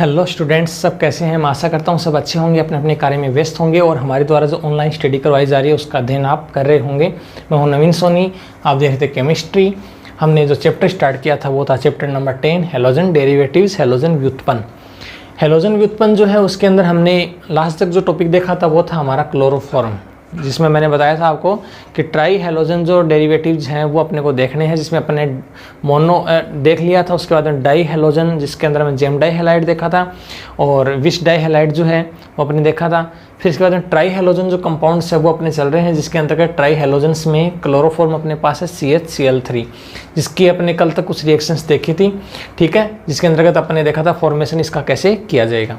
Hello students, सब कैसे हैं। मैं आशा करता हूँ सब अच्छे होंगे, अपने अपने कार्य में व्यस्त होंगे और हमारे द्वारा जो ऑनलाइन स्टडी करवाई जा रही है उसका अध्ययन आप कर रहे होंगे। मैं हूँ नवीन सोनी, आप देख रहे थे केमिस्ट्री। हमने जो चैप्टर स्टार्ट किया था वो था chapter number 10 halogen derivatives, halogen व्युत्पन्न। हैलोजन व्युत्पन्न जो है उसके अंदर हमने लास्ट तक जो टॉपिक देखा था वो था हमारा क्लोरोफॉर्म, जिसमें मैंने बताया था आपको कि ट्राई हैलोजन जो डेरिवेटिव्स हैं वो अपने को देखने हैं, जिसमें अपने मोनो देख लिया था। उसके बाद में डाई हैलोजन जिसके अंदर में जेम डाई हैलाइड देखा था और विश डाई हैलाइड जो है वो अपने देखा था। फिर इसके बाद में ट्राई हैलोजन जो कंपाउंड्स है वो अपने चल रहे हैं, जिसके अंतर्गत ट्राई हैलोजन्स में क्लोरोफॉर्म अपने पास है CHCl3, जिसकी अपने कल तक कुछ रिएक्शंस देखी थी, ठीक है, जिसके अंतर्गत अपने देखा था फॉर्मेशन इसका कैसे किया जाएगा।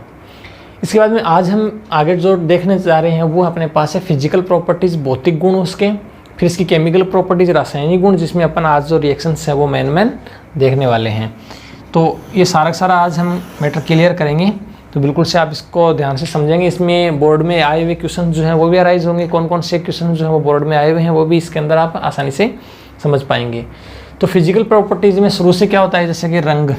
इसके बाद में आज हम आगे जो देखने जा रहे हैं वो अपने पास है फिजिकल प्रॉपर्टीज़, भौतिक गुण उसके, फिर इसकी केमिकल प्रॉपर्टीज़, रासायनिक गुण, जिसमें अपन आज जो रिएक्शंस है वो मेन देखने वाले हैं। तो ये सारा आज हम मैटर क्लियर करेंगे, तो बिल्कुल से आप इसको ध्यान से समझेंगे। इसमें बोर्ड में आए हुए क्वेश्चन जो हैं वो भी अराइज होंगे, कौन कौन से क्वेश्चन जो हैं वो बोर्ड में आए हुए हैं वो भी इसके अंदर आप आसानी से समझ पाएंगे। तो फिजिकल प्रॉपर्टीज़ में शुरू से क्या होता है, जैसे कि रंग,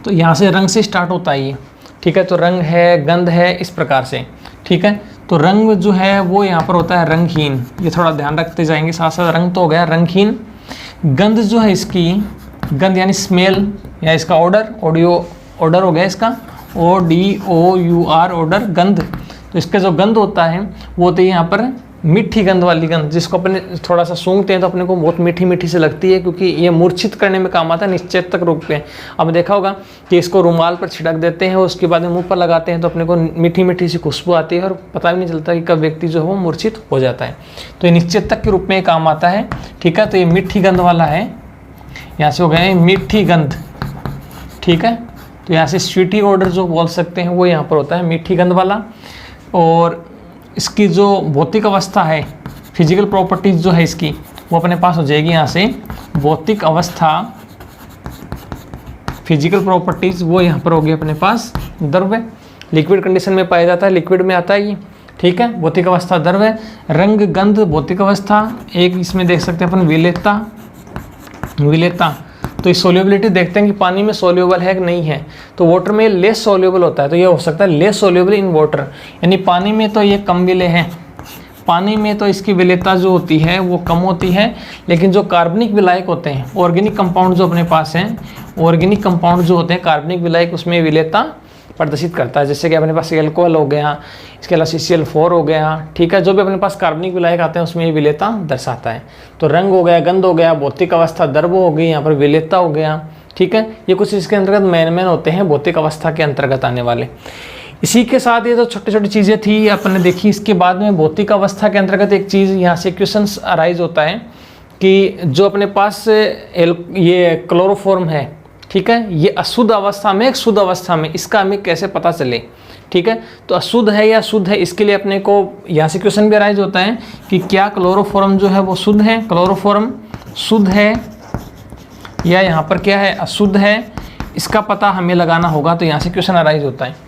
तो यहाँ से रंग से स्टार्ट होता है ये, ठीक है। तो रंग है, गंध है, इस प्रकार से, ठीक है। तो रंग जो है वो यहाँ पर होता है रंगहीन, ये थोड़ा ध्यान रखते जाएंगे। साथ साथ रंग तो हो गया रंगहीन। गंध जो है इसकी, गंध यानी स्मेल या इसका ऑर्डर, ऑर्डर हो गया इसका ODOUR, ऑर्डर, गंध। तो इसका जो गंध होता है वो होती है यहाँ पर मीठी गंध वाली गंध, जिसको अपने थोड़ा सा सूंघते हैं तो अपने को बहुत मीठी मीठी से लगती है, क्योंकि ये मूर्छित करने में काम आता है, निश्चेतक रूप में। अब देखा होगा कि इसको रुमाल पर छिड़क देते हैं और उसके बाद में मुंह पर लगाते हैं तो अपने को मीठी मीठी सी खुशबू आती है और पता भी नहीं चलता कि कब व्यक्ति जो है वो मूर्छित हो जाता है। तो ये निश्चेतक के रूप में काम आता है, ठीक है। तो ये मीठी गंध वाला है, यहाँ से हो गया मीठी गंध, ठीक है। तो यहाँ से स्वीटी ऑर्डर जो बोल सकते हैं वो यहाँ पर होता है मीठी गंध वाला। और इसकी जो भौतिक अवस्था है, फिजिकल प्रॉपर्टीज जो है इसकी, वो अपने पास हो जाएगी यहाँ से भौतिक अवस्था, फिजिकल प्रॉपर्टीज वो यहाँ पर होगी अपने पास द्रव्य, लिक्विड कंडीशन में पाया जाता है, लिक्विड में आता है ये, ठीक है। भौतिक अवस्था द्रव्य, रंग, गंध, भौतिक अवस्था। एक इसमें देख सकते हैं अपन विलेयता। तो इस सोल्यूबिलिटी देखते हैं कि पानी में सोल्यूबल है कि नहीं है। तो वाटर में लेस सोल्यूबल होता है, तो ये हो सकता है लेस सोल्यूबल इन वाटर, यानी पानी में तो ये कम विलेय है, पानी में तो इसकी विलेयता जो होती है वो कम होती है। लेकिन जो कार्बनिक विलायक होते हैं, ऑर्गेनिक कंपाउंड जो अपने पास हैं, ऑर्गेनिक कंपाउंड जो होते हैं कार्बनिक विलायक, उसमें विलेयता प्रदर्शित करता है। जैसे कि अपने पास एल्कोहल हो गया, इसके अलावा CCl4 हो गया, ठीक है। जो भी अपने पास कार्बनिक विलायक आते हैं उसमें ये विलेयता दर्शाता है। तो रंग हो गया, गंध हो गया, भौतिक अवस्था द्रव्य हो गई, यहाँ पर विलेयता हो गया, ठीक है। ये कुछ इसके अंतर्गत मेन होते हैं भौतिक अवस्था के अंतर्गत आने वाले। इसी के साथ ये जो छोटी छोटी चीज़ें थी अपने देखी। इसके बाद में भौतिक अवस्था के अंतर्गत एक चीज़ यहाँ से क्वेश्चन अराइज होता है कि जो अपने पास ये क्लोरोफॉर्म है, ठीक है, ये अशुद्ध अवस्था में, एक शुद्ध अवस्था में, इसका हमें कैसे पता चले, ठीक है। तो अशुद्ध है या शुद्ध है, इसके लिए अपने को यहाँ से क्वेश्चन भी अराइज होता है कि क्या क्लोरोफॉर्म जो है वो शुद्ध है, क्लोरोफॉर्म शुद्ध है या यहाँ पर क्या है अशुद्ध है, इसका पता हमें लगाना होगा। तो यहाँ से क्वेश्चन अराइज होता है।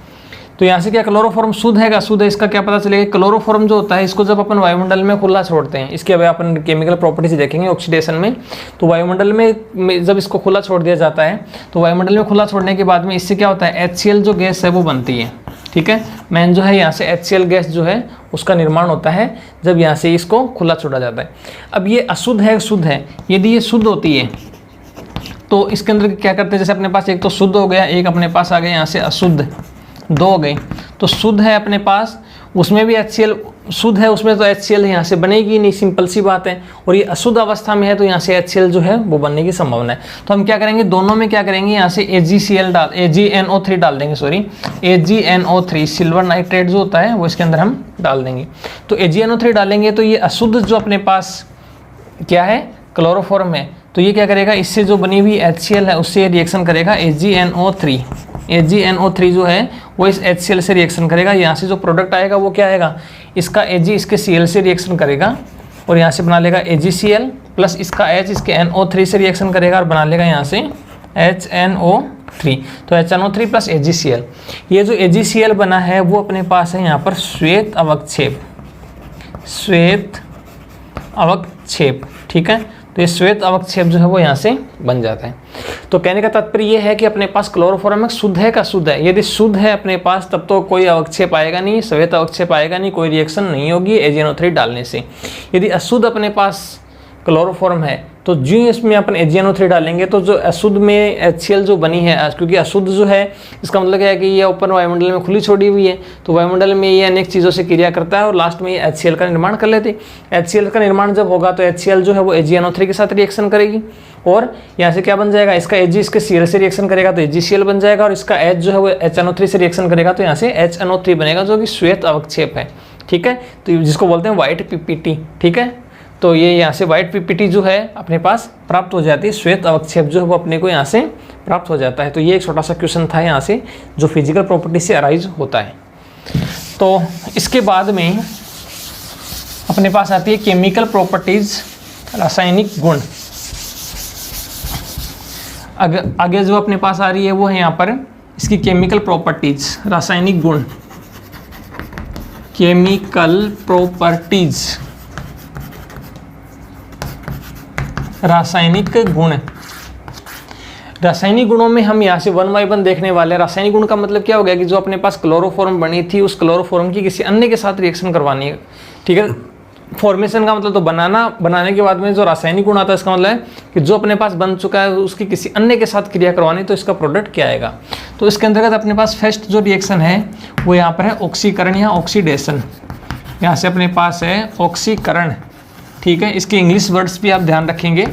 तो यहाँ से क्या क्लोरोफॉर्म शुद्ध है या अशुद्ध है, इसका क्या पता चलेगा। क्लोरोफॉर्म जो होता है इसको जब अपन वायुमंडल में खुला छोड़ते हैं, इसके अभी अपन केमिकल प्रॉपर्टीज देखेंगे ऑक्सीडेशन में। तो वायुमंडल में जब इसको खुला छोड़ दिया जाता है तो वायुमंडल में खुला छोड़ने के बाद में इससे क्या होता है, HCl जो गैस है वो बनती है, ठीक है। मेन जो है यहाँ से HCl गैस जो है उसका निर्माण होता है जब यहाँ से इसको खुला छोड़ा जाता है। अब ये अशुद्ध है शुद्ध है, यदि ये शुद्ध होती है तो इसके अंदर क्या करते हैं, जैसे अपने पास एक तो शुद्ध हो गया, एक अपने पास आ गया यहाँ से अशुद्ध, दो हो गए। तो शुद्ध है अपने पास, उसमें भी HCl शुद्ध है, उसमें तो HCl यहाँ से बनेगी नहीं, सिंपल सी बात है। और ये अशुद्ध अवस्था में है तो यहाँ से HCl जो है वो बनने की संभावना है। तो हम क्या करेंगे, दोनों में क्या करेंगे, यहाँ से AgNO3 डाल देंगे, AgNO3 सिल्वर नाइट्रेट जो होता है वो इसके अंदर हम डाल देंगे। तो AgNO3 डालेंगे तो ये अशुद्ध जो अपने पास क्या है क्लोरोफॉर्म है, तो ये क्या करेगा, इससे जो बनी हुई HCl है उससे रिएक्शन करेगा AgNO3 जो है वो इस HCl से रिएक्शन करेगा। यहाँ से जो प्रोडक्ट आएगा वो क्या आएगा, इसका Ag इसके Cl से रिएक्शन करेगा और यहाँ से बना लेगा AgCl प्लस इसका H इसके NO3 से रिएक्शन करेगा और बना लेगा यहाँ से HNO3। तो HNO3 प्लस AgCl, ये जो AgCl बना है वो अपने पास है यहाँ पर श्वेत अवक्षेप, ठीक है। तो ये श्वेत अवक्षेप जो है वो यहाँ से बन जाता है। तो कहने का तात्पर्य ये है कि अपने पास क्लोरोफॉर्म में शुद्ध है का शुद्ध है, यदि शुद्ध है अपने पास तब तो कोई अवक्षेप आएगा नहीं, श्वेत अवक्षेप आएगा नहीं, कोई रिएक्शन नहीं होगी AgNO3 डालने से। यदि अशुद्ध अपने पास क्लोरोफॉर्म है तो जो इसमें अपन AgNO3 डालेंगे तो जो अशुद्ध में HCl जो बनी है, क्योंकि अशुद्ध जो है इसका मतलब क्या है कि ये ऊपर वायुमंडल में खुली छोड़ी हुई है, तो वायुमंडल में ये अनेक चीज़ों से क्रिया करता है और लास्ट में ये HCl का निर्माण कर लेती है। HCl का निर्माण जब होगा तो HCl जो है वो AgNO3 के साथ रिएक्शन करेगी और यहाँ से क्या बन जाएगा, इसका Ag इसके Cl से रिएक्शन करेगा तो AgCl बन जाएगा और इसका H जो है वो HNO3 से रिएक्शन करेगा तो यहाँ से HNO3 बनेगा जो कि श्वेत अवक्षेप है। ठीक है, तो जिसको बोलते हैं व्हाइट PPT। ठीक है, तो ये यहाँ से व्हाइट PPT जो है अपने पास प्राप्त हो जाती है, श्वेत अवक्षेप जो है वो अपने को यहाँ से प्राप्त हो जाता है। तो ये एक छोटा सा क्वेश्चन था यहाँ से जो फिजिकल प्रॉपर्टी से अराइज होता है। तो इसके बाद में अपने पास आती है केमिकल प्रॉपर्टीज, रासायनिक गुण। आगे जो अपने पास आ रही है वो है यहाँ पर इसकी केमिकल प्रॉपर्टीज, रासायनिक गुण, केमिकल प्रॉपर्टीज, रासायनिक गुण। रासायनिक गुणों में हम यहाँ से 1 by 1 देखने वाले हैं। रासायनिक गुण का मतलब क्या हो गया कि जो अपने पास क्लोरोफॉर्म बनी थी उस क्लोरोफॉर्म की किसी अन्य के साथ रिएक्शन करवानी है। ठीक है, फॉर्मेशन का मतलब तो बनाने के बाद में जो रासायनिक गुण आता है इसका मतलब है कि जो अपने पास बन चुका है उसकी किसी अन्य के साथ क्रिया करवानी, तो इसका प्रोडक्ट क्या आएगा। तो इसके अंतर्गत अपने पास फर्स्ट जो रिएक्शन है वो यहाँ पर है ऑक्सीकरण या ऑक्सीडेशन। यहाँ से अपने पास है ऑक्सीकरण। ठीक है, इसके इंग्लिश वर्ड्स भी आप ध्यान रखेंगे,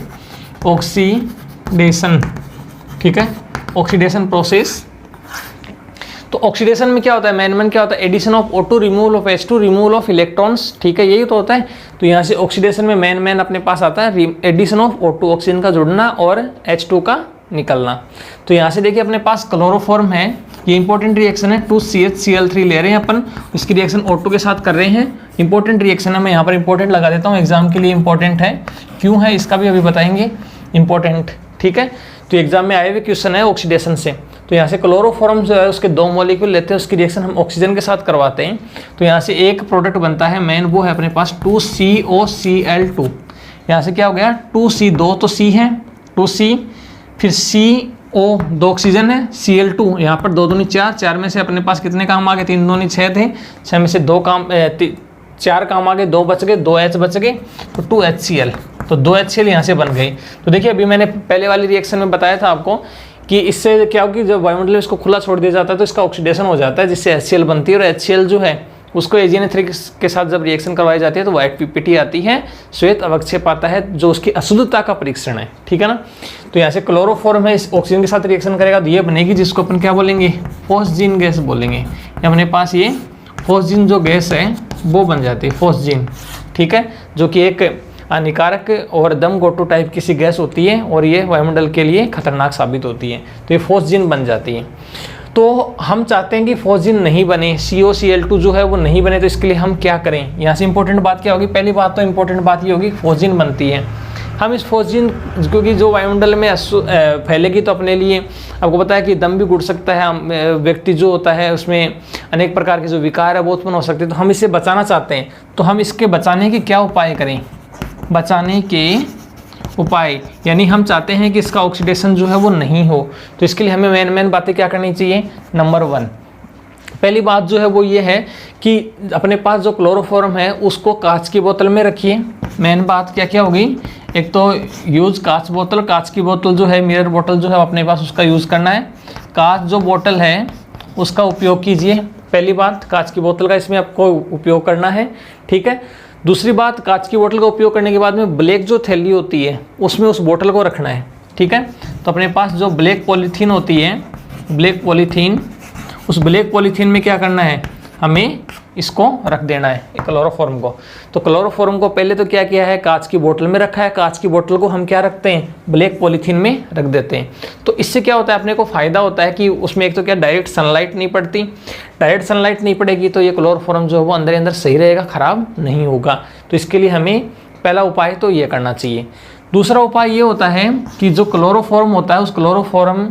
ऑक्सीडेशन। ठीक है, ऑक्सीडेशन प्रोसेस। तो ऑक्सीडेशन में क्या होता है, मेन क्या होता है, addition of O2, removal of H2, removal of electrons. ठीक है, यही तो होता है। तो यहाँ से ऑक्सीडेशन में मेन अपने पास आता है एडिशन ऑफ O2, ऑक्सीजन का जुड़ना और H2 का निकलना। तो यहाँ से देखिए अपने पास क्लोरोफॉर्म है, ये इंपॉर्टेंट रिएक्शन है, 2CHCl3 ले रहे हैं अपन, इसकी रिएक्शन O2 के साथ कर रहे हैं। इंपॉर्टेंट रिएक्शन है, मैं यहाँ पर इंपॉर्टेंट लगा देता हूँ, एग्जाम के लिए इंपॉर्टेंट है। क्यों है इसका भी अभी बताएंगे, इंपॉर्टेंट। ठीक है, तो एग्जाम में आए हुए क्वेश्चन है ऑक्सीडेशन से। तो यहाँ से क्लोरोफॉर्म जो है उसके 2 मॉलिक्यूल लेते हैं, उसकी रिएक्शन हम ऑक्सीजन के साथ करवाते हैं। तो यहाँ से एक प्रोडक्ट बनता है मेन, वो है अपने पास 2COCl2। यहाँ से क्या हो गया, 2C, 2 तो C है, 2C, फिर CO 2 ऑक्सीजन है, Cl2 यहाँ पर 2 दूनी 4, 4 में से अपने पास कितने काम आ गए, 3 दूनी 6 थे, 6 में से 4 काम आ गए, 2 बच गए, 2 H बच गए, तो 2HCl, तो 2 HCl यहाँ से बन गई। तो देखिए अभी मैंने पहले वाली रिएक्शन में बताया था आपको कि इससे क्या होगी, जब वायुमंडल में इसको खुला छोड़ दिया जाता है तो इसका ऑक्सीडेशन हो जाता है जिससे HCl बनती है और HCl जो है उसको AgNO3 के साथ जब रिएक्शन करवाई जाती है तो व्हाइट PPT आती है, श्वेत अवक्षेप आता है जो उसकी अशुद्धता का परीक्षण है। ठीक है ना, तो यहाँ से क्लोरोफॉर्म है, इस ऑक्सीजन के साथ रिएक्शन करेगा तो ये बनेगी जिसको अपन क्या बोलेंगे, फोस्जीन गैस बोलेंगे। अपने पास ये फोस्जीन जो गैस है वो बन जाती है, फोस्जीन। ठीक है, जो कि एक हानिकारक और दम गोटू टाइप की सी गैस होती है और ये वायुमंडल के लिए खतरनाक साबित होती है, तो ये फोस्जीन बन जाती है। तो हम चाहते हैं कि फोस्जीन नहीं बने, COCl2 जो है वो नहीं बने, तो इसके लिए हम क्या करें। यहाँ से इंपॉर्टेंट बात क्या होगी, पहली बात तो इंपॉर्टेंट बात ये होगी फोस्जीन बनती है। हम इस फोस्जीन, क्योंकि जो वायुमंडल में फैलेगी तो अपने लिए आपको पता है कि दम भी घुट सकता है, व्यक्ति जो होता है उसमें अनेक प्रकार के जो विकार है वो उत्पन्न हो सकते हैं, तो हम इसे बचाना चाहते हैं। तो हम इसके बचाने के क्या उपाय करें, बचाने के उपाय, यानी हम चाहते हैं कि इसका ऑक्सीडेशन जो है वो नहीं हो, तो इसके लिए हमें मेन बातें क्या करनी चाहिए। नंबर 1, पहली बात जो है वो ये है कि अपने पास जो क्लोरोफॉर्म है उसको कांच की बोतल में रखिए। मेन बात क्या क्या होगी, एक तो यूज़ कांच बोतल, कांच की बोतल जो है, मिरर बोतल जो है अपने पास उसका यूज़ करना है। कांच जो बोतल है उसका उपयोग कीजिए, पहली बात कांच की बोतल का इसमें आपको उपयोग करना है। ठीक है, दूसरी बात, कांच की बोतल का उपयोग करने के बाद में ब्लैक जो थैली होती है उसमें उस बोतल को रखना है। ठीक है, तो अपने पास जो ब्लैक पॉलीथीन होती है, ब्लैक पॉलीथीन, उस ब्लैक पॉलीथीन में क्या करना है, हमें इसको रख देना है क्लोरोफॉर्म को। तो क्लोरोफॉर्म को पहले तो क्या किया है, कांच की बोतल में रखा है, कांच की बोतल को हम क्या रखते हैं, ब्लैक पॉलीथीन में रख देते हैं। तो इससे क्या होता है, अपने को फ़ायदा होता है कि उसमें एक तो क्या डायरेक्ट सनलाइट नहीं पड़ती, डायरेक्ट सनलाइट नहीं पड़ेगी तो ये क्लोरोफॉर्म जो है वो अंदर सही रहेगा, ख़राब नहीं होगा। तो इसके लिए हमें पहला उपाय तो ये करना चाहिए। दूसरा उपाय ये होता है कि जो क्लोरोफॉर्म होता है उस क्लोरोफॉर्म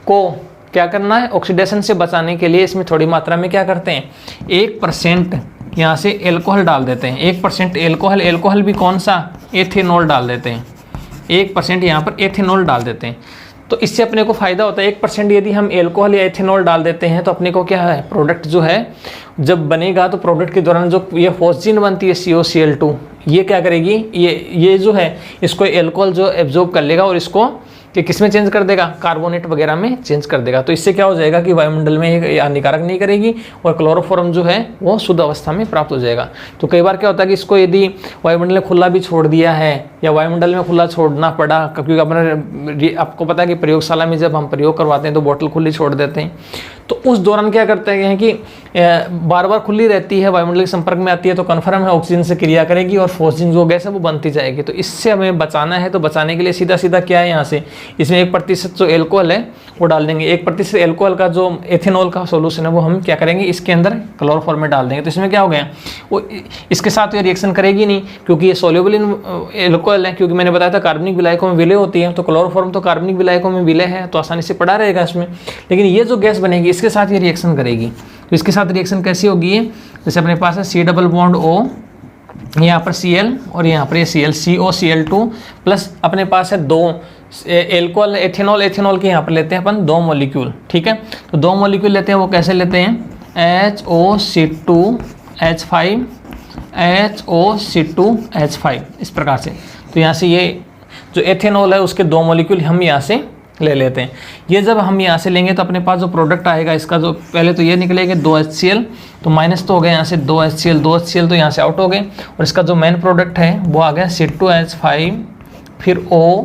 को क्या करना है, ऑक्सीडेशन से बचाने के लिए इसमें थोड़ी मात्रा में क्या करते हैं, 1% यहाँ से एल्कोहल डाल देते हैं। 1% एल्कोहल भी कौन सा, एथेनॉल डाल देते हैं। 1% यहाँ पर एथेनॉल डाल देते हैं। तो इससे अपने को फ़ायदा होता है, 1% यदि हम एल्कोहल या एथेनॉल डाल देते हैं तो अपने को क्या है, प्रोडक्ट जो है जब बनेगा तो प्रोडक्ट के दौरान जो ये फॉस्जीन बनती है COCl2, ये क्या करेगी, ये जो है इसको एल्कोहल जो एब्जॉर्ब कर लेगा और इसको कि किस में चेंज कर देगा, कार्बोनेट वगैरह में चेंज कर देगा। तो इससे क्या हो जाएगा कि वायुमंडल में ये हानिकारक नहीं करेगी और क्लोरोफॉर्म जो है वो शुद्ध अवस्था में प्राप्त हो जाएगा। तो कई बार क्या होता है कि इसको यदि वायुमंडल में खुला भी छोड़ दिया है या वायुमंडल में खुला छोड़ना पड़ा, क्योंकि अपने आपको पता है कि प्रयोगशाला में जब हम प्रयोग करवाते हैं तो बोतल खुली छोड़ देते हैं, तो उस दौरान क्या करते हैं कि बार बार खुली रहती है, वायुमंडल के संपर्क में आती है तो कन्फर्म है ऑक्सीजन से क्रिया करेगी और फॉस्जीन जो गैस है वो बनती जाएगी। तो इससे हमें बचाना है, तो बचाने के लिए सीधा सीधा क्या है, यहाँ से इसमें 1% जो एल्कोहल है वो डाल देंगे। 1% एल्कोहल का जो एथेनॉल का सोल्यूशन है वो हम क्या करेंगे, इसके अंदर क्लोरोफॉर्म में डाल देंगे। तो इसमें क्या हो गया, वो इसके साथ ये रिएक्शन करेगी नहीं क्योंकि ये सोल्यूबल इन एल्कोहल है, क्योंकि मैंने बताया था कार्बनिक विलायकों में विलय होती है, तो क्लोरोफॉर्म तो कार्बनिक विलायकों में विलय है तो आसानी से पड़ा रहेगा इसमें। लेकिन ये जो गैस बनेगी इसके साथ ये रिएक्शन करेगी। तो इसके साथ रिएक्शन कैसी होगी, जैसे अपने पास है C डबल बॉन्ड O, यहाँ पर Cl और यहाँ पर ये Cl, COCl2 प्लस अपने पास है 2 एल्कोहल एथेनॉल के यहाँ पर लेते हैं अपन 2 मॉलिक्यूल, ठीक है। तो 2 मॉलिक्यूल लेते हैं, वो कैसे लेते हैं, HOC2H5 HOC2H5 इस प्रकार से। तो यहाँ से ये जो एथेनॉल है उसके 2 मॉलिक्यूल हम यहाँ से ले लेते हैं। ये जब हम यहाँ से लेंगे तो अपने पास जो प्रोडक्ट आएगा इसका जो पहले तो ये निकलेगा 2HCl, तो माइनस तो हो गया यहाँ से 2HCl तो यहाँ से आउट हो गए, और इसका जो मेन प्रोडक्ट है वो आ गया C2H5 फिर O,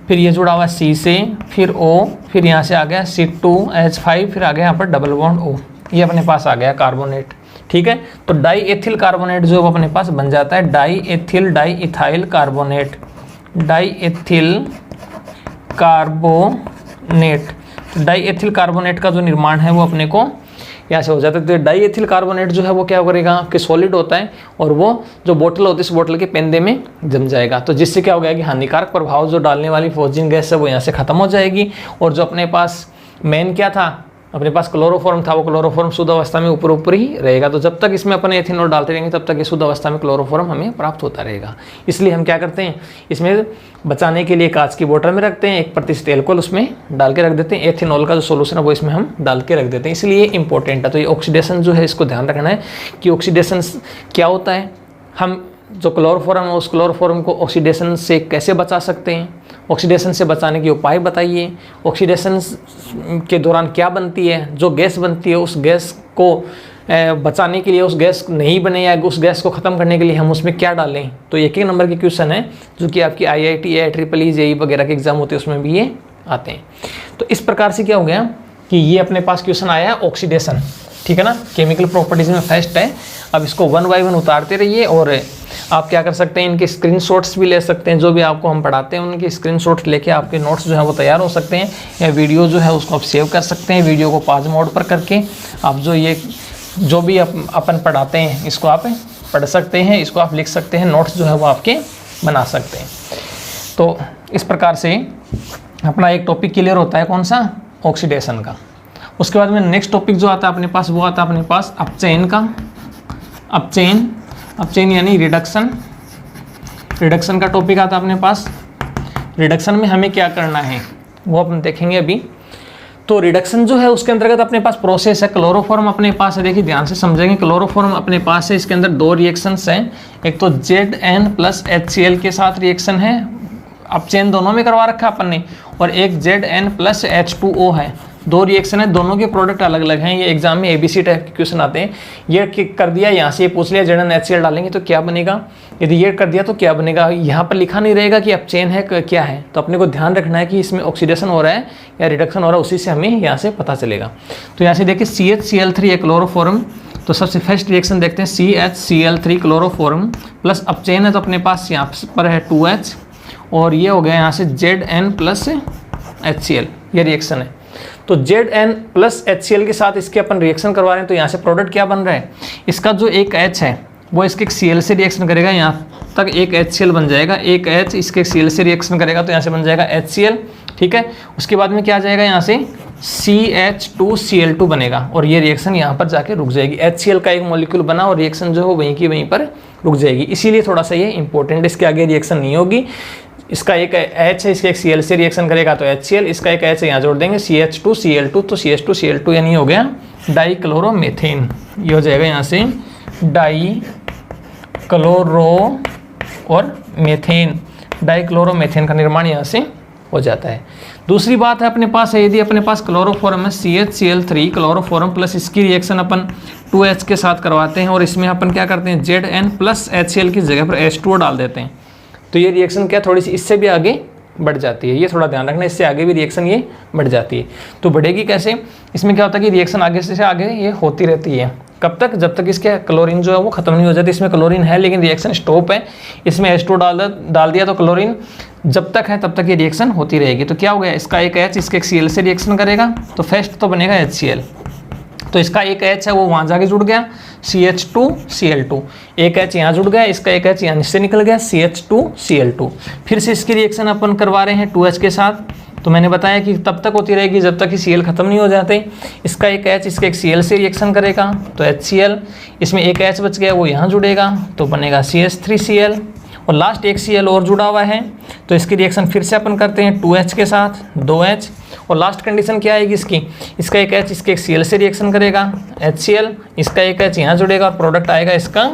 फिर ये जुड़ा हुआ C से, फिर O, फिर यहाँ से आ गया C2H5, फिर आ गया यहाँ पर डबल बॉन्ड O, ये अपने पास आ गया कार्बोनेट, ठीक है। तो डाई एथिल कार्बोनेट जो अपने पास बन जाता है, di ethyl carbonate, die ethyl carbonate. तो डाई एथिल कार्बोनेट का जो निर्माण है वो अपने को यहाँ से हो जाता है। तो डाई एथिल कार्बोनेट जो है वो क्या करेगा कि सॉलिड होता है और वो जो बोतल होती है इस बोतल के पेंदे में जम जाएगा। तो जिससे क्या हो गया कि हानिकारक प्रभाव जो डालने वाली फॉस्जीन गैस है वो यहाँ से खत्म हो जाएगी, और जो अपने पास मेन क्या था, अपने पास क्लोरोफॉर्म था, वो क्लोरोफॉर्म शुद्ध अवस्था में ऊपर ही रहेगा। तो जब तक इसमें अपन एथेनॉल डालते रहेंगे तब तक ये शुद्ध अवस्था में क्लोरोफॉर्म हमें प्राप्त होता रहेगा। इसलिए हम क्या करते हैं, इसमें बचाने के लिए कांच की बोतल में रखते हैं, 1% एल्कोहल उसमें डाल के रख देते हैं, एथेनॉल का जो सोल्यूशन है वो इसमें हम डाल के रख देते हैं, इसलिए इंपॉर्टेंट है। तो ये ऑक्सीडेशन जो है इसको ध्यान रखना है कि ऑक्सीडेशन क्या होता है, हम जो क्लोरोफॉर्म है उस क्लोरोफॉर्म को ऑक्सीडेशन से कैसे बचा सकते हैं, ऑक्सीडेशन से बचाने के उपाय बताइए, ऑक्सीडेशन के दौरान क्या बनती है, जो गैस बनती है उस गैस को बचाने के लिए, उस गैस नहीं बने या उस गैस को ख़त्म करने के लिए हम उसमें क्या डालें। तो एक नंबर के क्वेश्चन है जो कि आपकी IIT या IEEE JEE वगैरह के एग्जाम होते हैं उसमें भी ये आते हैं। तो इस प्रकार से क्या हो गया कि ये अपने पास क्वेश्चन आया है ऑक्सीडेशन, ठीक है ना, केमिकल प्रॉपर्टीज़ में फर्स्ट है। अब इसको 1 बाय 1 उतारते रहिए, और आप क्या कर सकते हैं, इनके स्क्रीनशॉट्स भी ले सकते हैं, जो भी आपको हम पढ़ाते हैं उनके स्क्रीनशॉट्स लेके आपके नोट्स जो है वो तैयार हो सकते हैं, या वीडियो जो है उसको आप सेव कर सकते हैं, वीडियो को पॉज मोड पर करके आप जो भी अपन पढ़ाते हैं इसको आप पढ़ सकते हैं, इसको आप लिख सकते हैं, नोट्स जो है वो आपके बना सकते हैं। तो इस प्रकार से अपना एक टॉपिक क्लियर होता है, कौन सा, ऑक्सीडेशन का। उसके बाद में नेक्स्ट टॉपिक जो आता है अपने पास वो आता है अपने पास अपचयन का। अपचयन यानी रिडक्शन का टॉपिक आता है अपने पास। रिडक्शन में हमें क्या करना है वो अपन देखेंगे अभी। तो रिडक्शन जो है उसके अंतर्गत अपने पास प्रोसेस है, क्लोरोफॉर्म अपने पास है, देखिए ध्यान से समझेंगे। क्लोरोफॉर्म अपने पास है, इसके अंदर 2 रिएक्शंस हैं, एक तो Zn+HCl के साथ रिएक्शन है, अपचयन दोनों में करवा रखा अपन ने, और एक Zn+H2O है, 2 रिएक्शन है, दोनों के प्रोडक्ट अलग अलग हैं। ये एग्जाम में ABC टाइप के क्वेश्चन आते हैं। ये कर दिया, यहाँ से ये पूछ लिया Zn+HCl डालेंगे तो क्या बनेगा, यदि ये कर दिया तो क्या बनेगा, यहाँ पर लिखा नहीं रहेगा कि अपचयन है क्या है। तो अपने को ध्यान रखना है कि इसमें ऑक्सीडेशन हो रहा है या रिडक्शन हो रहा है, उसी से हमें यहाँ से पता चलेगा। तो यहाँ से देखिए CHCl3 है क्लोरोफॉर्म, तो सबसे फर्स्ट रिएक्शन देखते हैं CHCl3 क्लोरोफॉर्म प्लस अपचयन है, तो अपने पास यहाँ पर है 2H, और ये हो गया यहाँ से Zn+HCl, ये रिएक्शन है। तो Zn+HCl के साथ इसके अपन रिएक्शन करवा रहे हैं, तो यहाँ से प्रोडक्ट क्या बन रहा है, इसका जो एक H है वो इसके Cl से रिएक्शन करेगा, यहाँ तक एक HCl बन जाएगा, एक H इसके Cl से रिएक्शन करेगा तो यहाँ से बन जाएगा HCl, ठीक है। उसके बाद में क्या आ जाएगा, यहाँ से CH2Cl2 बनेगा, और ये रिएक्शन यहाँ पर जाके रुक जाएगी। HCl का एक मॉलिक्यूल बना और रिएक्शन जो है वहीं की वहीं पर रुक जाएगी, इसीलिए थोड़ा सा ये इंपॉर्टेंट, इसके आगे रिएक्शन नहीं होगी। इसका एक H है, इसके एक Cl से रिएक्शन करेगा तो HCl, इसका एक H यहाँ जोड़ देंगे CH2Cl2, तो CH2Cl2 यानी हो गया डाइक्लोरोमेथेन। ये हो जाएगा यहाँ से डाइक्लोरो और मेथेन, डाइक्लोरोमेथेन का निर्माण यहाँ से हो जाता है। दूसरी बात है अपने पास है, यदि अपने पास क्लोरोफॉर्म है CHCl3 क्लोरोफॉर्म प्लस इसकी रिएक्शन अपन 2H के साथ करवाते हैं और इसमें अपन क्या करते हैं Zn प्लस HCl की जगह पर H2O डाल देते हैं, तो ये रिएक्शन क्या थोड़ी सी इससे भी आगे बढ़ जाती है। ये थोड़ा ध्यान रखना, इससे आगे भी रिएक्शन ये बढ़ जाती है। तो बढ़ेगी कैसे, इसमें क्या होता है कि रिएक्शन आगे से आगे ये होती रहती है। कब तक, जब तक इसके क्लोरीन जो है वो खत्म नहीं हो जाती। इसमें क्लोरीन है लेकिन रिएक्शन स्टॉप है, इसमें H2 डाल दिया तो क्लोरीन जब तक है तब तक ये रिएक्शन होती रहेगी। तो क्या हो गया, इसका एक H इसके एक Cl से रिएक्शन करेगा तो फर्स्ट तो बनेगा HCl, तो इसका एक H है वो वहाँ जाके जुड़ गया CH2Cl2, एक H यहाँ जुड़ गया, इसका एक H यहाँ से निकल गया CH2Cl2। फिर से इसकी रिएक्शन अपन करवा रहे हैं 2H के साथ, तो मैंने बताया कि तब तक होती रहेगी जब तक कि Cl खत्म नहीं हो जाते। इसका एक H इसके एक Cl से रिएक्शन करेगा तो HCl, इसमें एक H बच गया वो यहाँ जुड़ेगा तो बनेगा CH3Cl, और लास्ट एक Cl और जुड़ा हुआ है तो इसकी रिएक्शन फिर से अपन करते हैं 2H के साथ 2H, और लास्ट कंडीशन क्या आएगी इसकी, इसका एक H इसके एक Cl से रिएक्शन करेगा HCl, इसका एक H यहाँ जुड़ेगा और प्रोडक्ट आएगा इसका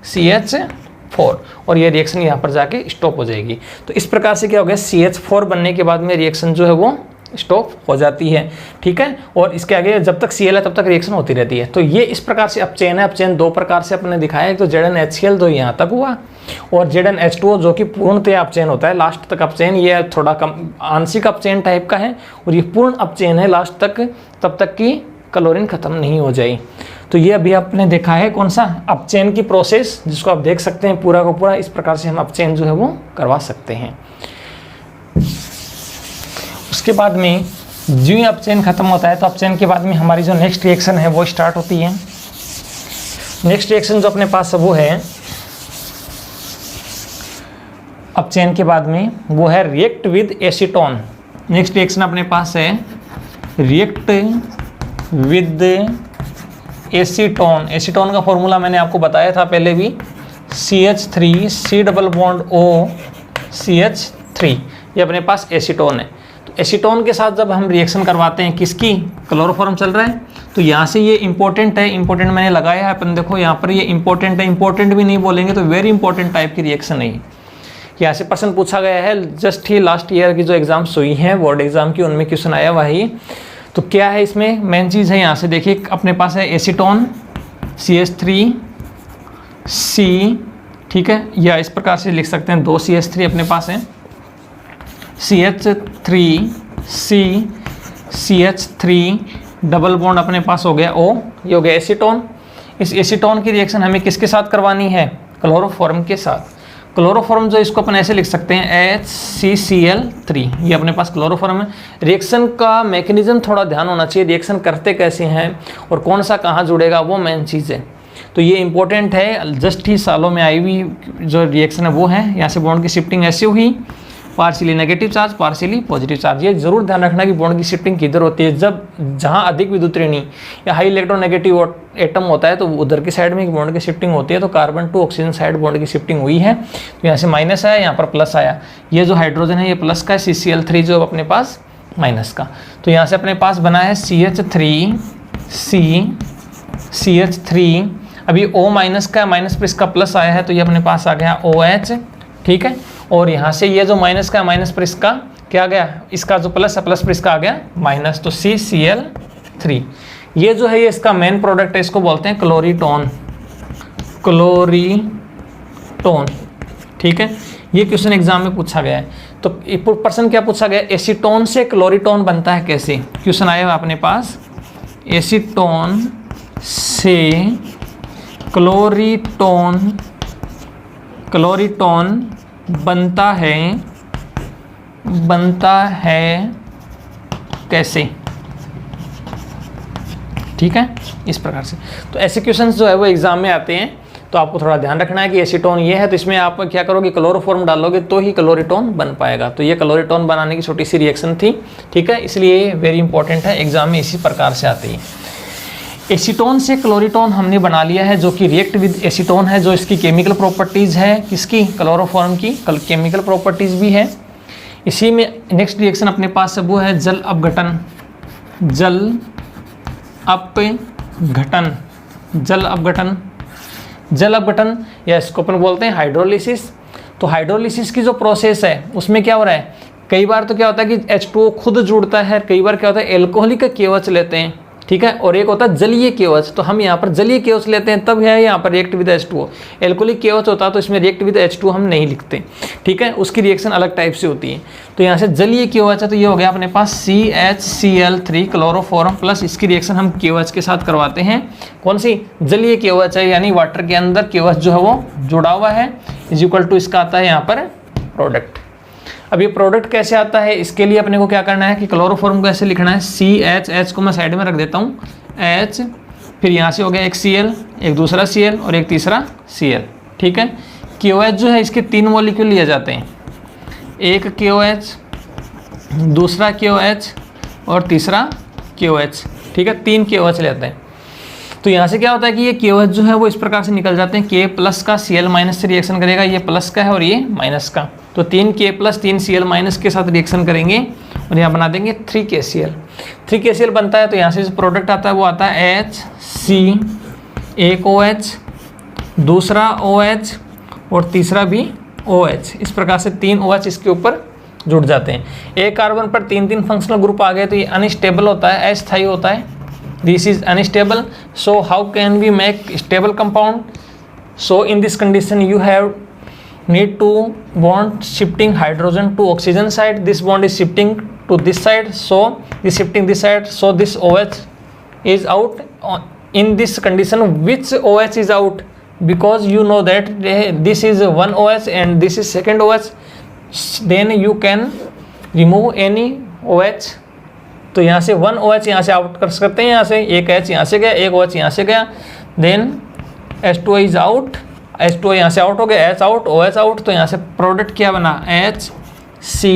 CH4, और ये रिएक्शन यहाँ पर जाके स्टॉप हो जाएगी। तो इस प्रकार से क्या हो गया, CH4 बनने के बाद में रिएक्शन जो है वो स्टॉप हो जाती है, ठीक है। और इसके आगे जब तक Cl है तब तक रिएक्शन होती रहती है। तो ये इस प्रकार से अपचयन है। अपचयन दो प्रकार से अपने दिखाया, एक तो ZnHCl जो यहाँ तक हुआ, और ZnH2O जो कि पूर्णतया अपचयन होता है, लास्ट तक अपचयन। ये थोड़ा कम आंशिक अपचयन टाइप का है, और ये पूर्ण अपचयन है लास्ट तक, तब तक कि क्लोरीन खत्म नहीं हो जाए। तो ये अभी आपने देखा है कौन सा, अपचयन की प्रोसेस, जिसको आप देख सकते हैं पूरा का पूरा। इस प्रकार से हम अपचयन जो है वो करवा सकते हैं। उसके बाद में जो ही अपचयन खत्म होता है तो अपचयन के बाद में हमारी जो नेक्स्ट रिएक्शन है वो स्टार्ट होती है। नेक्स्ट रिएक्शन जो अपने पास वो है अपचयन के बाद में, वो है react with acetone. Next reaction अपने पास है रिएक्ट विद एसीटोन। एसीटोन का फॉर्मूला मैंने आपको बताया था पहले भी, CH3 C double bond O CH3, ये अपने पास एसीटोन है। तो एसीटोन के साथ जब हम रिएक्शन करवाते हैं, किसकी, क्लोरोफॉर्म चल रहा है, तो यहाँ से ये इंपॉर्टेंट है, इंपॉर्टेंट मैंने लगाया है अपन, देखो यहाँ पर ये इंपॉर्टेंट है, इंपॉर्टेंट भी नहीं बोलेंगे तो वेरी इंपॉर्टेंट टाइप की रिएक्शन है। यहाँ से प्रश्न पूछा गया है, जस्ट ही लास्ट ईयर की जो एग्जाम्स हुई हैं बोर्ड एग्जाम की, उनमें क्वेश्चन आया हुआ है। तो क्या है इसमें मेन चीज़ है, यहाँ से देखिए अपने पास है एसीटोन CH3C, ठीक है, या इस प्रकार से लिख सकते हैं 2 CH3 अपने पास है, CH3C CH3 डबल बॉन्ड अपने पास हो गया O, ये हो गया एसीटोन। इस एसीटोन की रिएक्शन हमें किसके साथ करवानी है, क्लोरोफॉर्म के साथ। क्लोरोफॉर्म जो इसको अपन ऐसे लिख सकते हैं HCCl3, ये अपने पास क्लोरोफॉर्म है। रिएक्शन का मैकेनिज्म थोड़ा ध्यान होना चाहिए, रिएक्शन करते कैसे हैं और कौन सा कहाँ जुड़ेगा, वो मेन चीज़ है। तो ये इंपॉर्टेंट है, जस्ट ही सालों में आई हुई जो रिएक्शन है वो है। यहाँ से बॉन्ड की शिफ्टिंग ऐसे हुई, partially negative charge partially positive charge. ये जरूर ध्यान रखना कि बॉन्ड की शिफ्टिंग किधर होती है, जब जहाँ अधिक विद्युत ऋणी या हाई इलेक्ट्रोनेगेटिव एटम होता है तो उधर की साइड में बॉन्ड की शिफ्टिंग होती है। तो carbon to oxygen side bond की शिफ्टिंग हुई है, तो यहाँ से माइनस आया, यहाँ पर प्लस आया। ये जो हाइड्रोजन है ये प्लस का है, CCl3 जो अपने पास माइनस का। तो यहाँ से अपने पास बना है CH3 अभी O माइनस का, माइनस पर इसका प्लस आया है तो ये अपने पास आ गया OH, ठीक है। और यहाँ से ये जो माइनस का, माइनस पर इसका क्या आ गया, इसका जो प्लस है प्लस पर इसका आ गया माइनस, तो CCl3। ये जो है ये इसका मेन प्रोडक्ट है, इसको बोलते हैं क्लोरीटोन, क्लोरीटोन, ठीक है। ये क्वेश्चन एग्जाम में पूछा गया है। तो प्रश्न क्या पूछा गया, एसीटोन से क्लोरीटोन बनता है कैसे, क्वेश्चन आया हुआ अपने पास। एसीटोन से क्लोरीटोन बनता है कैसे, ठीक है, इस प्रकार से। तो ऐसे क्वेश्चंस जो है वो एग्जाम में आते हैं, तो आपको थोड़ा ध्यान रखना है कि एसीटोन ये है, तो इसमें आप क्या करोगे, क्लोरोफॉर्म डालोगे तो ही क्लोरीटोन बन पाएगा। तो ये क्लोरीटोन बनाने की छोटी सी रिएक्शन थी, ठीक है, इसलिए वेरी इंपॉर्टेंट है, एग्जाम में इसी प्रकार से आती है। एसीटोन से क्लोरीटोन हमने बना लिया है, जो कि रिएक्ट विद एसीटोन है, जो इसकी केमिकल प्रॉपर्टीज़ है, किसकी, क्लोरोफॉर्म की केमिकल प्रॉपर्टीज़ भी है। इसी में नेक्स्ट रिएक्शन अपने पास है वो है जल अपघटन। जल अपघटन, जल अपघटन, जल अपघटन या इसको अपन बोलते हैं हाइड्रोलिसिस। तो हाइड्रोलिसिस की जो प्रोसेस है उसमें क्या हो रहा है, कई बार तो क्या होता है कि H2O खुद जुड़ता है, कई बार क्या होता है एल्कोहलिक KOH लेते हैं, ठीक है, और एक होता है जलीय KOH। तो हम यहाँ पर जलीय KOH लेते हैं, तब है यहाँ पर react with H2O। Alcoholic KOH होता तो इसमें रिएक्ट विद H2O हम नहीं लिखते, ठीक है, उसकी रिएक्शन अलग टाइप से होती है। तो यहाँ से जलीय KOH है, तो ये हो गया अपने पास CHCl3 क्लोरोफॉर्म प्लस इसकी रिएक्शन हम KOH के साथ करवाते हैं। कौन सी, जलीय KOH है, यानी वाटर के अंदर KOH जो है वो जुड़ा हुआ है, इज इक्वल टू इसका आता है यहाँ पर प्रोडक्ट। अब ये प्रोडक्ट कैसे आता है, इसके लिए अपने को क्या करना है कि क्लोरोफॉर्म को ऐसे लिखना है, CH को मैं साइड में रख देता हूँ, H, फिर यहाँ से हो गया एक Cl, एक दूसरा Cl और एक तीसरा Cl, ठीक है। KOH जो है इसके 3 मॉलिक्यूल लिए जाते हैं, एक KOH, दूसरा KOH और तीसरा KOH, ठीक है, 3 KOH लेते हैं। तो यहाँ से क्या होता है कि ये KOH जो है वो इस प्रकार से निकल जाते हैं, K प्लस का Cl माइनस से रिएक्शन करेगा, ये प्लस का है और ये माइनस का, तो 3K प्लस 3Cl माइनस के साथ रिएक्शन करेंगे और यहाँ बना देंगे 3KCl। 3KCl बनता है, तो यहाँ से जो प्रोडक्ट आता है वो आता है HC, एक OH, दूसरा OH और तीसरा भी OH। इस प्रकार से 3 OH इसके ऊपर जुड़ जाते हैं। एक कार्बन पर 3 फंक्शनल ग्रुप आ गए, तो ये अनस्टेबल होता है, अस्थायी होता है। This is unstable. So how can we make stable compound? So in this condition you have need to bond shifting hydrogen to oxygen side. This bond is shifting to this side. So this shifting this side. So this OH is out. In this condition, which OH is out? Because you know that this is one OH and this is second OH. Then you can remove any OH. तो यहाँ से 1 OH यहाँ से out कर सकते हैं, यहाँ से एक H यहाँ से गया, एक OH यहाँ से गया, then H2O is out, H2O यहाँ से आउट हो गया, H आउट, OH आउट। तो यहाँ से प्रोडक्ट क्या बना, HC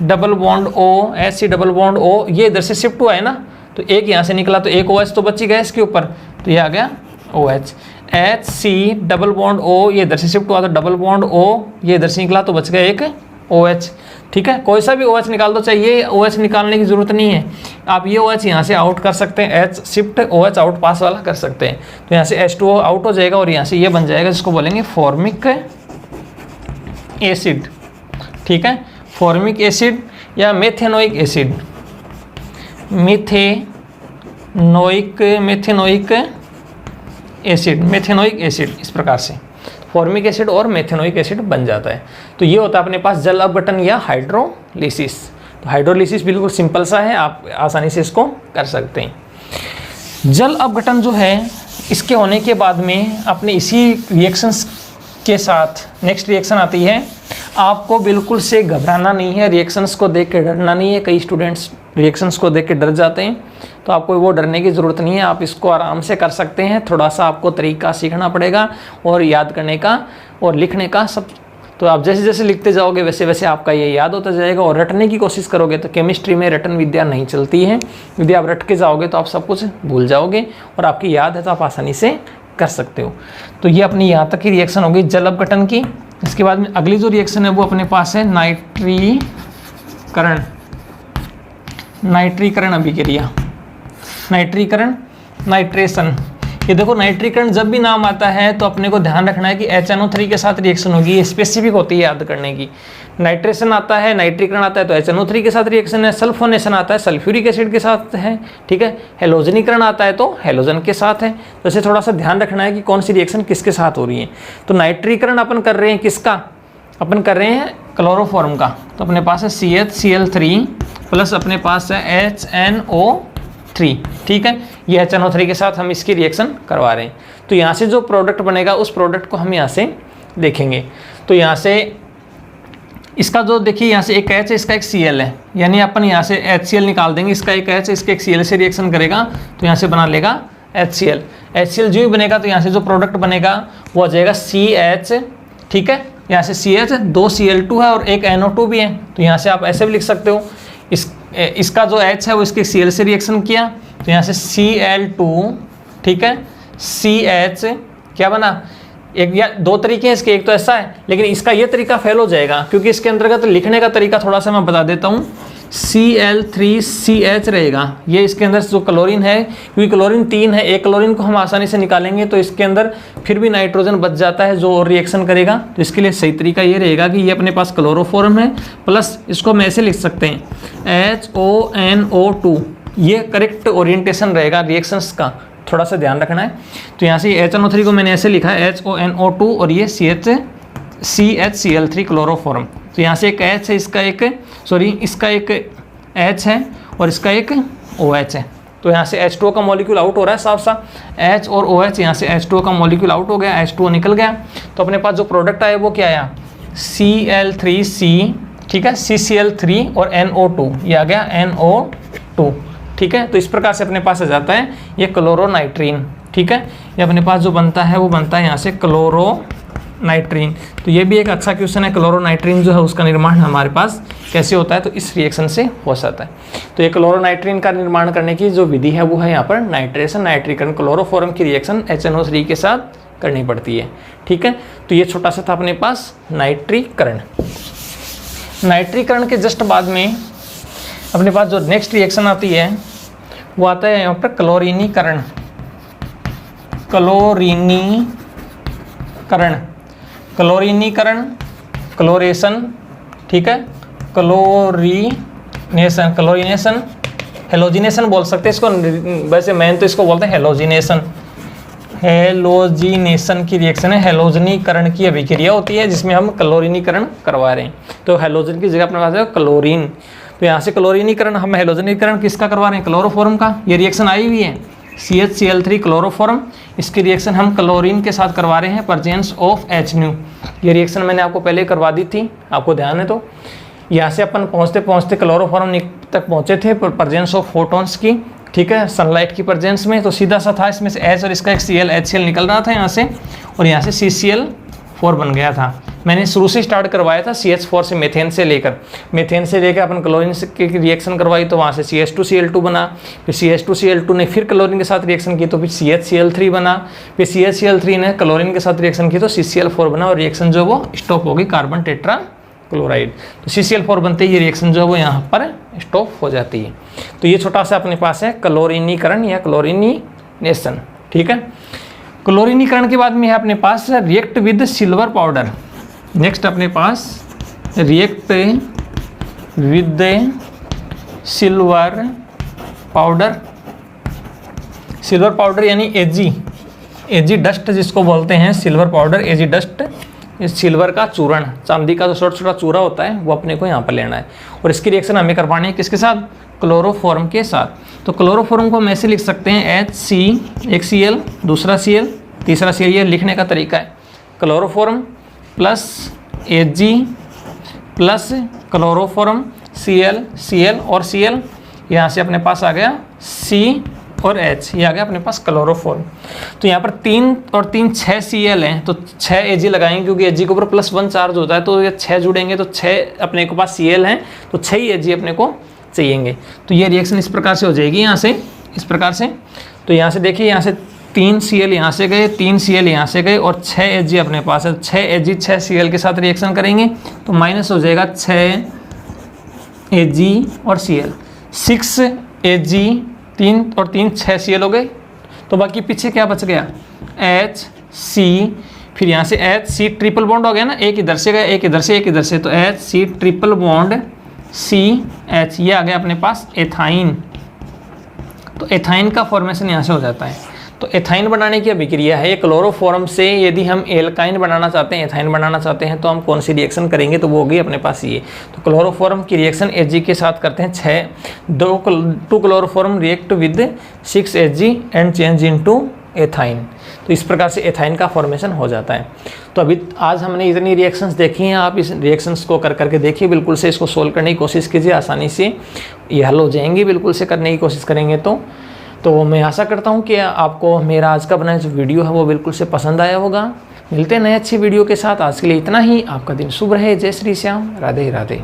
double bond O, HC double bond O, ये इधर से शिफ्ट हुआ है ना, तो एक यहाँ से निकला, तो एक OH तो बच ही गया इसके ऊपर, तो ये आ गया OH। HC double bond O, ये इधर से शिफ्ट हुआ तो डबल बॉन्ड O, ये इधर से निकला तो बच गया एक OH, ठीक है। कोई सा भी OH निकाल दो, चाहिए OH निकालने की ज़रूरत नहीं है, आप ये OH यहाँ से आउट कर सकते हैं, H शिफ्ट OH आउट पास वाला कर सकते हैं। तो यहाँ से H2O आउट हो जाएगा और यहाँ से ये बन जाएगा, जिसको बोलेंगे फॉर्मिक एसिड, ठीक है, फॉर्मिक एसिड या मेथेनोइक एसिड, मेथेनोइक एसिड, इस प्रकार से फॉर्मिक एसिड और मेथेनोइक एसिड बन जाता है। तो ये होता है अपने पास जल अपघटन या हाइड्रोलिसिस। तो हाइड्रोलिसिस बिल्कुल सिंपल सा है, आप आसानी से इसको कर सकते हैं। जल अपघटन जो है, इसके होने के बाद में अपने इसी रिएक्शंस के साथ नेक्स्ट रिएक्शन आती है। आपको बिल्कुल से घबराना नहीं है, रिएक्शंस को देख के डरना नहीं है। कई स्टूडेंट्स रिएक्शंस को देख के डर जाते हैं, तो आपको वो डरने की ज़रूरत नहीं है, आप इसको आराम से कर सकते हैं। थोड़ा सा आपको तरीका सीखना पड़ेगा और याद करने का और लिखने का सब। तो आप जैसे जैसे लिखते जाओगे वैसे वैसे आपका ये याद होता जाएगा, और रटने की कोशिश करोगे तो केमिस्ट्री में रटन विद्या नहीं चलती है। यदि आप रट के जाओगे तो आप सब कुछ भूल जाओगे, और आपकी याद है तो आप आसानी से कर सकते हो। तो ये अपनी यहाँ तक की रिएक्शन होगी जल अपघटन की। इसके बाद में अगली जो रिएक्शन है वो अपने पास है नाइट्रीकरण अभिक्रिया, नाइट्रीकरण, नाइट्रेशन। ये देखो, नाइट्रीकरण जब भी नाम आता है तो अपने को ध्यान रखना है कि HNO3 के साथ रिएक्शन होगी, ये स्पेसिफिक होती है याद करने की। नाइट्रेशन आता है, नाइट्रीकरण आता है तो HNO3 के साथ रिएक्शन है। सल्फोनेशन आता है, सल्फ्यूरिक एसिड के साथ है, ठीक है। हेलोजनीकरण आता है तो हेलोजन के साथ है। तो इसे थोड़ा सा ध्यान रखना है कि कौन सी रिएक्शन किसके साथ हो रही है। तो नाइट्रीकरण अपन कर रहे हैं किसका, अपन कर रहे हैं क्लोरोफॉर्म का। तो अपने पास है CHCl3 प्लस अपने पास है HNO3, ठीक है। ये HNO3 के साथ हम इसकी रिएक्शन करवा रहे हैं। तो यहाँ से जो प्रोडक्ट बनेगा उस प्रोडक्ट को हम यहाँ से देखेंगे। तो यहाँ से इसका जो देखिए, यहाँ से एक H है, इसका एक Cl है, यानी अपन यहाँ से HCl निकाल देंगे। इसका एक H है, इसके एक Cl से रिएक्शन करेगा तो यहाँ से बना लेगा HCl। HCl जो भी बनेगा तो यहाँ से जो प्रोडक्ट बनेगा वो आ जाएगा CH, ठीक है। यहाँ से CH, 2 Cl2 है और एक NO2 भी है। तो यहाँ से आप ऐसे भी लिख सकते हो, इसका जो H है वो इसके Cl से रिएक्शन किया तो यहाँ से Cl2 ठीक है, CH क्या बना, एक या दो तरीके हैं इसके, एक तो ऐसा है, लेकिन इसका ये तरीका फेल हो जाएगा क्योंकि इसके अंतर्गत लिखने का तरीका थोड़ा सा मैं बता देता हूँ। Cl3CH रहेगा, ये इसके अंदर जो क्लोरीन है, क्योंकि क्लोरीन 3 है, एक क्लोरीन को हम आसानी से निकालेंगे तो इसके अंदर फिर भी नाइट्रोजन बच जाता है जो और रिएक्शन करेगा। तो इसके लिए सही तरीका ये रहेगा कि ये अपने पास क्लोरोफॉर्म है, प्लस इसको हम ऐसे लिख सकते हैं HONO2, ये करेक्ट ओरिएंटेशन रहेगा रिएक्शंस का, थोड़ा सा ध्यान रखना है। तो यहाँ से HNO3 को मैंने ऐसे लिखा है HONO2 और ये CHCl3 क्लोरोफॉर्म। तो यहाँ से एक H है, इसका एक इसका एक H है और इसका एक OH है। तो यहाँ से H2O का मॉलिक्यूल आउट हो रहा है साफ साफ, H और OH, यहाँ से H2O का मॉलिक्यूल आउट हो गया, H2O निकल गया। तो अपने पास जो प्रोडक्ट आया वो क्या आया, Cl3C, ठीक है, CCl3 और NO2, ये आ गया NO2, ठीक है। तो इस प्रकार से अपने पास आ जाता है ये क्लोरोनाइट्रीन, ठीक है। ये अपने पास जो बनता है वो बनता है यहाँ से क्लोरोनाइट्रीन। तो ये भी एक अच्छा क्वेश्चन है, क्लोरोनाइट्रीन जो है उसका निर्माण हमारे पास कैसे होता है, तो इस रिएक्शन से हो जाता है। तो ये क्लोरोनाइट्रीन का निर्माण करने की जो विधि है वो है यहाँ पर नाइट्रेशन, नाइट्रीकरण, क्लोरोफॉर्म की रिएक्शन HNO3 के साथ करनी पड़ती है, ठीक है। तो ये छोटा सा था अपने पास नाइट्रीकरण। नाइट्रीकरण के जस्ट बाद में अपने पास जो नेक्स्ट रिएक्शन आती है वो आता है यहाँ पर क्लोरीनीकरण। क्लोरीनीकरण, क्लोरीनीकरण, क्लोरेशन, ठीक है, क्लोरीनेशन, क्लोरीनेशन, हेलोजिनेशन बोल सकते हैं इसको, वैसे मेन तो इसको बोलते हैं हेलोजिनेशन। हेलोजिनेशन की रिएक्शन है, हेलोजनीकरण की अभिक्रिया होती है जिसमें हम क्लोरीनीकरण करवा रहे हैं। तो हेलोजन की जगह अपने पास है क्लोरीन। तो यहाँ से क्लोरीनीकरण, हम हेलोजनीकरण किसका करवा रहे हैं, क्लोरोफॉर्म का। ये रिएक्शन आई हुई है CHCl3 क्लोरोफॉर्म, इसकी रिएक्शन हम क्लोरीन के साथ करवा रहे हैं, प्रेजेंस ऑफ HNO। ये रिएक्शन मैंने आपको पहले करवा दी थी, आपको ध्यान है। तो यहाँ से अपन पहुँचते पहुँचते क्लोरोफॉर्म तक पहुँचे थे प्रेजेंस ऑफ फोटॉन्स की, ठीक है, सनलाइट की प्रेजेंस में। तो सीधा सा था, इसमें से H और इसका एक HCl निकल रहा था यहाँ से, और यहाँ से CCl4 बन गया था। मैंने शुरू से स्टार्ट करवाया था CH4 से, मेथेन से लेकर अपन क्लोरीन की रिएक्शन करवाई, तो वहाँ से CH2Cl2 बना, फिर CH2Cl2 ने फिर क्लोरीन के साथ रिएक्शन की तो फिर CHCl3 बना, फिर CHCl3 ने क्लोरीन के साथ रिएक्शन की तो CCl4 बना, और रिएक्शन जो वो स्टॉप होगी कार्बन टेट्रा क्लोराइड। तो CCl4 बनते ही ये रिएक्शन जो है वो यहाँ पर स्टॉप हो जाती है। तो ये छोटा सा अपने पास है क्लोरीनीकरण या क्लोरीनेशन, ठीक है। क्लोरीनीकरण के बाद में है अपने पास react with silver powder. Next अपने पास react with silver powder. Silver powder यानी एजी डस्ट जिसको बोलते हैं, सिल्वर पाउडर, एजी डस्ट, इस सिल्वर का चूर्ण, चांदी का जो छोटा छोटा चूरा होता है वो अपने को यहाँ पर लेना है, और इसकी रिएक्शन हमें करवानी है किसके साथ, क्लोरोफॉर्म के साथ। तो क्लोरोफॉर्म को हम ऐसे लिख सकते हैं HC, एक Cl, दूसरा Cl, तीसरा Cl। ये लिखने का तरीका है, chloroform plus Ag plus chloroform Cl और Cl, यहाँ से अपने पास आ गया C और H, ये आ गया अपने पास क्लोरोफॉर्म। तो यहाँ पर 3 और 3 6 Cl हैं, तो 6 Ag लगाएंगे क्योंकि Ag के ऊपर +1 चार्ज होता है, तो ये 6 जुड़ेंगे तो 6 अपने को पास Cl हैं, तो 6 ही Ag अपने को चाहिएंगे। तो ये रिएक्शन इस प्रकार से हो जाएगी यहाँ से, इस प्रकार से। तो यहाँ से देखिए, यहाँ से 3 Cl यहाँ से गए, 3 Cl यहाँ से गए, और 6 Ag अपने पास है। 6 Ag 6 Cl के साथ रिएक्शन करेंगे तो माइनस हो जाएगा 6 Ag और Cl, 6 Ag, 3 और 3 6 Cl हो गए। तो बाकी पीछे क्या बच गया, HC, फिर यहाँ से HC ट्रिपल बॉन्ड हो गया ना, एक इधर से गया, एक इधर से, एक इधर से, तो HC ट्रिपल बॉन्ड CH, ये आ गया अपने पास एथाइन। तो एथाइन का फॉर्मेशन यहाँ से हो जाता है। तो एथाइन बनाने की अभिक्रिया है, क्लोरोफॉर्म से यदि हम एल्काइन बनाना चाहते हैं, एथाइन बनाना चाहते हैं, तो हम कौन सी रिएक्शन करेंगे, तो वो होगी अपने पास ये। तो क्लोरोफॉर्म की रिएक्शन Ag के साथ करते हैं 6, 2 chloroform react with 6 Ag and change into ethyne. तो इस प्रकार से एथाइन का फॉर्मेशन हो जाता है। तो अभी आज हमने इतनी रिएक्शंस देखी हैं, आप इस रिएक्शंस को कर करके देखिए, बिल्कुल से इसको सोल्व करने की कोशिश कीजिए, आसानी से ये हल हो जाएंगी, बिल्कुल से करने की कोशिश करेंगे तो मैं आशा करता हूँ कि आपको मेरा आज का बनाया जो वीडियो है वो बिल्कुल से पसंद आया होगा। मिलते हैं नए अच्छी वीडियो के साथ, आज के लिए इतना ही। आपका दिन शुभ रहे। जय श्री श्याम, राधे राधे।